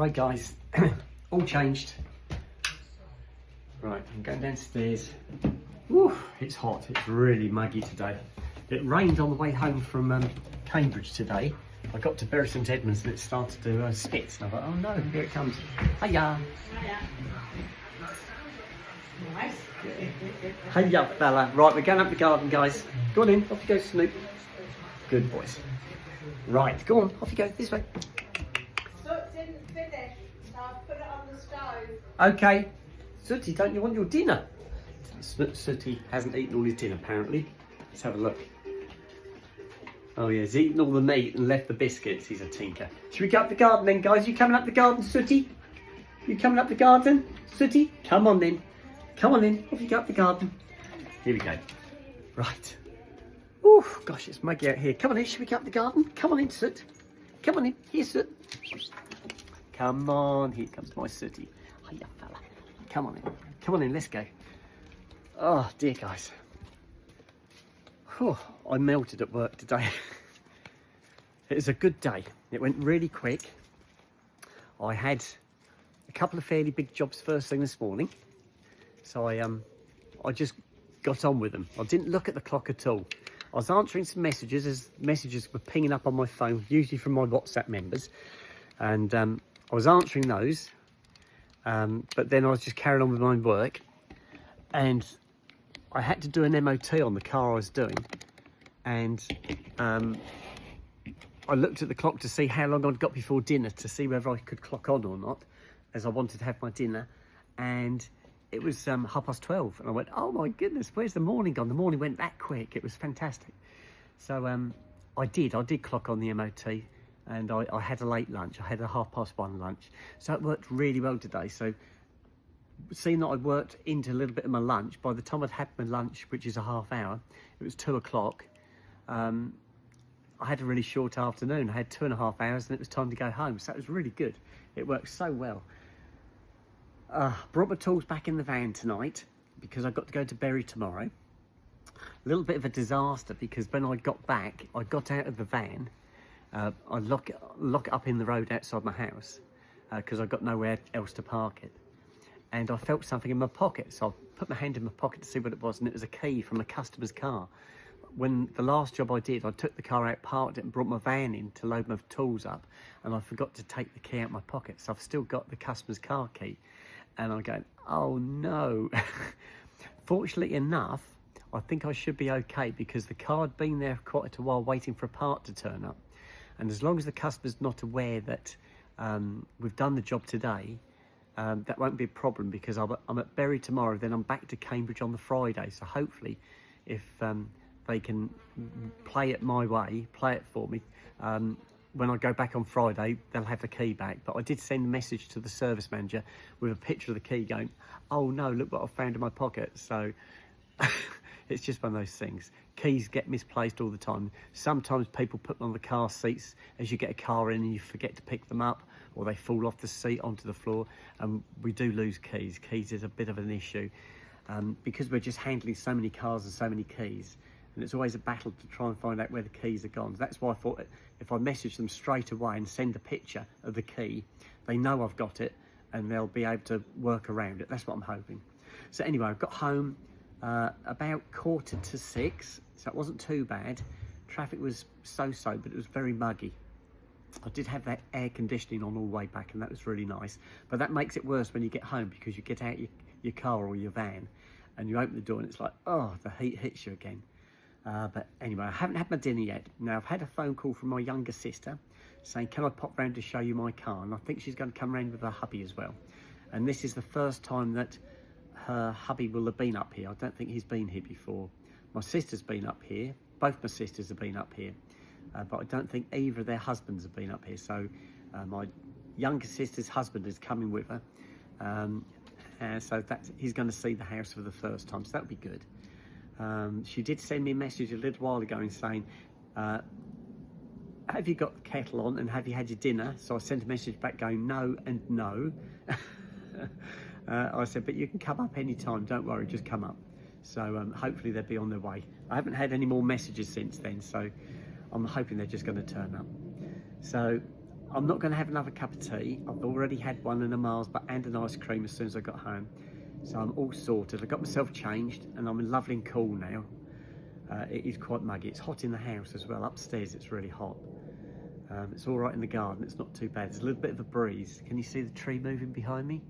Hi guys, all changed. Right, I'm going downstairs. Woo, it's hot, it's really muggy today. It rained on the way home from Cambridge today. I got to Bury St Edmunds and it started to spit. And I thought, oh no, here it comes. Hiya. Hiya fella. Right, we're going up the garden guys. Go on in, off you go Snoop. Good boys. Right, go on, off you go, this way. So it didn't finish, so I put it on the stove. Okay. Sooty, don't you want your dinner? Sooty hasn't eaten all his dinner apparently. Let's have a look. Oh yeah, he's eaten all the meat and left the biscuits. He's a tinker. Should we go up the garden then guys? You coming up the garden, Sooty? You coming up the garden? Sooty? Come on then. Come on then. Off you go up the garden. Here we go. Right. Oh gosh, it's muggy out here. Come on in, should we go up the garden? Come on in, Soot. Come on in. Here, Soot. Come on, here comes my Sooty. Hiya fella. Come on in. Come on in, let's go. Oh dear guys. Whew, I melted at work today. It was a good day. It went really quick. I had a couple of fairly big jobs first thing this morning. So I just got on with them. I didn't look at the clock at all. I was answering some messages as messages were pinging up on my phone, usually from my WhatsApp members. And I was answering those. But then I was just carrying on with my work. And I had to do an MOT on the car I was doing. And I looked at the clock to see how long I'd got before dinner to see whether I could clock on or not, as I wanted to have my dinner. And it was 12:30 and I went, oh my goodness, where's the morning gone? The morning went that quick. It was fantastic. So I did clock on the MOT and I had a late lunch. I had a 1:30 lunch. So it worked really well today. So seeing that I'd worked into a little bit of my lunch, by the time I'd had my lunch, which is a half hour, it was 2 o'clock. I had a really short afternoon. I had 2.5 hours and it was time to go home. So it was really good. It worked so well. Brought my tools back in the van tonight because I've got to go to Bury tomorrow. A little bit of a disaster because when I got back, I got out of the van. I lock it up in the road outside my house because I got nowhere else to park it. And I felt something in my pocket. So I put my hand in my pocket to see what it was and it was a key from a customer's car. When the last job I did, I took the car out, parked it and brought my van in to load my tools up and I forgot to take the key out of my pocket. So I've still got the customer's car key. And I'm going, oh no. Fortunately enough, I think I should be okay because the car had been there quite a while waiting for a part to turn up. And as long as the customer's not aware that we've done the job today, that won't be a problem because I'm at Bury tomorrow, then I'm back to Cambridge on the Friday. So hopefully if they can play it my way, play it for me, when I go back on Friday, they'll have the key back. But I did send a message to the service manager with a picture of the key going, oh no, look what I found in my pocket. So it's just one of those things. Keys get misplaced all the time. Sometimes people put them on the car seats as you get a car in and you forget to pick them up, or they fall off the seat onto the floor. And we do lose keys. Keys is a bit of an issue because we're just handling so many cars and so many keys. And it's always a battle to try and find out where the keys are gone. That's why I thought if I message them straight away and send a picture of the key, they know I've got it and they'll be able to work around it. That's what I'm hoping. So anyway, I got home about 6:15, so it wasn't too bad. Traffic was so-so, but it was very muggy. I did have that air conditioning on all the way back and that was really nice. But that makes it worse when you get home because you get out your car or your van and you open the door and it's like, oh, the heat hits you again. But anyway, I haven't had my dinner yet. Now, I've had a phone call from my younger sister saying, can I pop round to show you my car? And I think she's going to come round with her hubby as well. And this is the first time that her hubby will have been up here. I don't think he's been here before. My sister's been up here. Both my sisters have been up here. But I don't think either of their husbands have been up here. So my younger sister's husband is coming with her. So he's going to see the house for the first time. So that'll be good. She did send me a message a little while ago and saying, have you got the kettle on and have you had your dinner? So I sent a message back going no and no. I said, but you can come up anytime, don't worry, just come up. So hopefully they'll be on their way. I haven't had any more messages since then, so I'm hoping they're just going to turn up. So I'm not going to have another cup of tea. I've already had one and a Mars and an ice cream as soon as I got home. So I'm all sorted. I got myself changed and I'm lovely and cool now. It is quite muggy. It's hot in the house as well. Upstairs it's really hot. It's all right in the garden. It's not too bad. There's a little bit of a breeze. Can you see the tree moving behind me?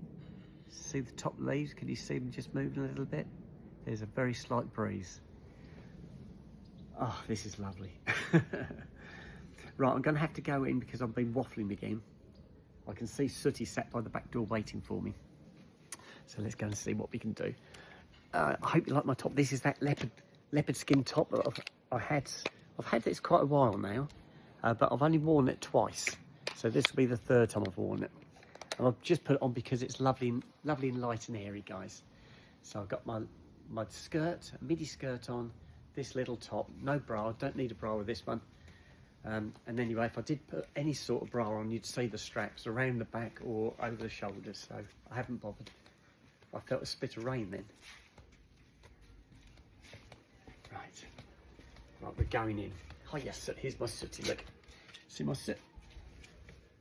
See the top leaves? Can you see them just moving a little bit? There's a very slight breeze. Oh, this is lovely. Right, I'm going to have to go in because I've been waffling again. I can see Sooty sat by the back door waiting for me. So let's go and see what we can do. I hope you like my top. This is that leopard skin top that I've had this quite a while now, but I've only worn it twice. So this will be the third time I've worn it. And I've just put it on because it's lovely and light and airy, guys. So I've got my skirt, a midi skirt on, this little top, no bra. I don't need a bra with this one. And anyway, if I did put any sort of bra on, you'd see the straps around the back or over the shoulders. So I haven't bothered. I felt a spit of rain then. Right, we're going in. Oh yes, here's my Sooty, look. See my Soot?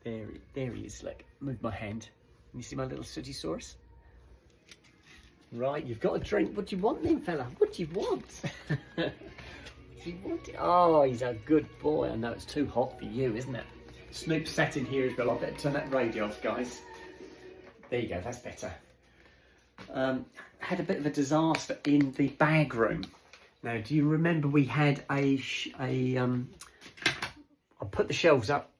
There he is, look. Move my hand. Can you see my little Sootysaurus? Right, you've got a drink. What do you want then, fella? What do you want? What do you want? Oh, he's a good boy. I know it's too hot for you, isn't it? Snoop sat in here as well. I better turn that radio off, guys. There you go, that's better. Had a bit of a disaster in the bag room. Now, do you remember we had I put the shelves up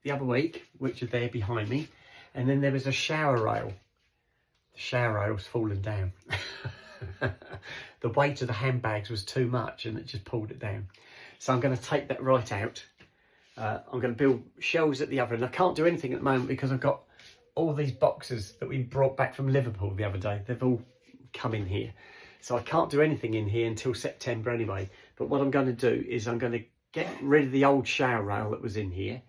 the other week, which are there behind me, and then there was a shower rail. The shower rail's fallen down. The weight of the handbags was too much and it just pulled it down. So I'm going to take that right out. I'm going to build shelves at the other end. I can't do anything at the moment because I've got all these boxes that we brought back from Liverpool the other day. They've all come in here. So I can't do anything in here until September anyway. But what I'm going to do is I'm going to get rid of the old shower rail that was in here.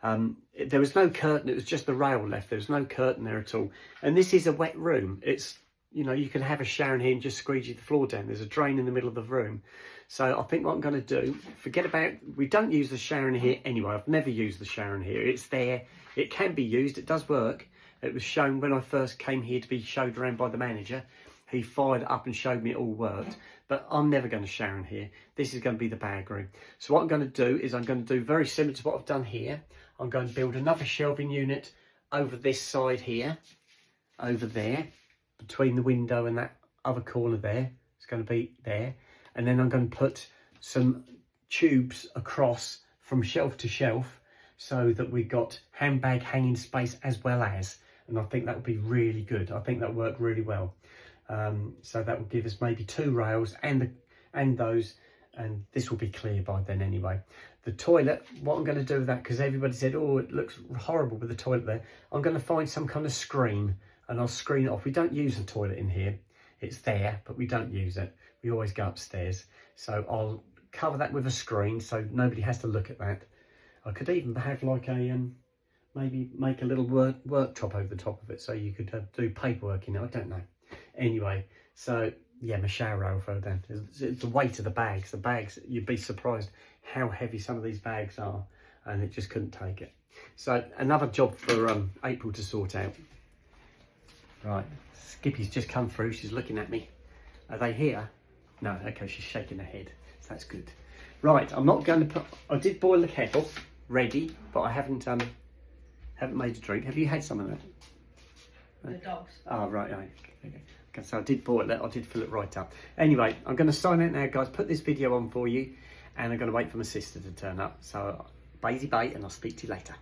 There was no curtain, it was just the rail left. There was no curtain there at all. And this is a wet room. It's, you know, you can have a shower in here and just squeegee the floor down. There's a drain in the middle of the room. So I think what I'm going to do, forget about, we don't use the shower in here anyway. I've never used the shower in here. It's there. It can be used. It does work. It was shown when I first came here to be showed around by the manager. He fired it up and showed me it all worked. But I'm never going to shower in here. This is going to be the bag room. So what I'm going to do is I'm going to do very similar to what I've done here. I'm going to build another shelving unit over this side here, over there, between the window and that other corner there. It's going to be there. And then I'm going to put some tubes across from shelf to shelf so that we've got handbag hanging space as well as. And I think that would be really good. I think that worked really well. So that will give us maybe 2 rails and those, and this will be clear by then anyway. The toilet, what I'm going to do with that, because everybody said, oh, it looks horrible with the toilet there. I'm going to find some kind of screen and I'll screen it off. We don't use the toilet in here. It's there, but we don't use it. We always go upstairs. So I'll cover that with a screen so nobody has to look at that. I could even have like a, maybe make a little worktop over the top of it so you could do paperwork in it. I don't know. Anyway, so yeah, my shower rail fell down. It's the weight of the bags. The bags, you'd be surprised how heavy some of these bags are, and it just couldn't take it. So another job for April to sort out. Right, Skippy's just come through. She's looking at me. Are they here? No, okay, she's shaking her head. So that's good. Right, I'm not going to put, I did boil the kettle ready, but I haven't made a drink. Have you had some of that? The dogs. Oh, right, okay. So I did boil it, I did fill it right up. Anyway, I'm going to sign out now, guys. Put this video on for you, and I'm going to wait for my sister to turn up. So, bye, and I'll speak to you later.